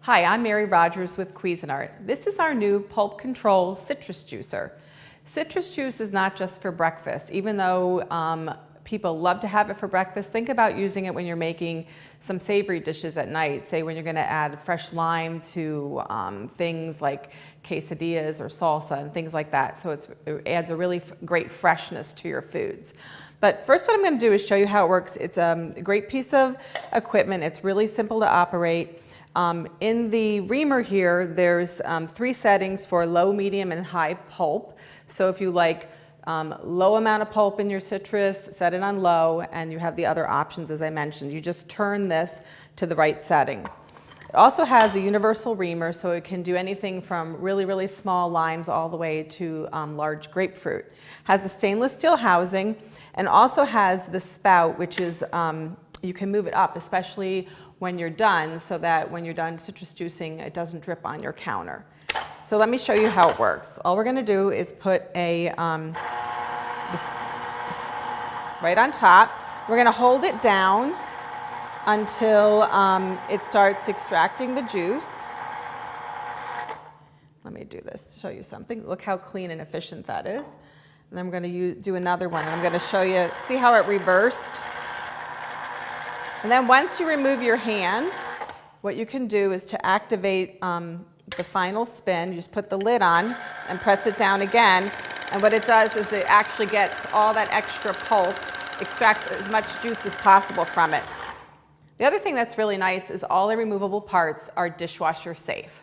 Hi, I'm Mary Rogers with Cuisinart. This is our new pulp control citrus juicer. Citrus juice is not just for breakfast. Even though people love to have it for breakfast, think about using it when you're making some savory dishes at night. Say when you're going to add fresh lime to things like quesadillas or salsa and things like that. So it adds a really great freshness to your foods. But first what I'm going to do is show you how it works. It's a great piece of equipment. It's really simple to operate. In the reamer here, there's 3 settings for low, medium, and high pulp. So if you like low amount of pulp in your citrus, set it on low, and you have the other options as I mentioned. You just turn this to the right setting. It also has a universal reamer, so it can do anything from really, really small limes all the way to large grapefruit. Has a stainless steel housing and also has the spout, which is, you can move it up, especially when you're done, so that when you're done citrus juicing, it doesn't drip on your counter. So let me show you how it works. All we're going to do is put this right on top. We're going to hold it down until it starts extracting the juice. Let me do this to show you something. Look how clean and efficient that is. And then I'm going to do another one, and I'm going to show you, see how it reversed? And then once you remove your hand, what you can do is to activate the final spin. You just put the lid on and press it down again. And what it does is it actually gets all that extra pulp, extracts as much juice as possible from it. The other thing that's really nice is all the removable parts are dishwasher safe.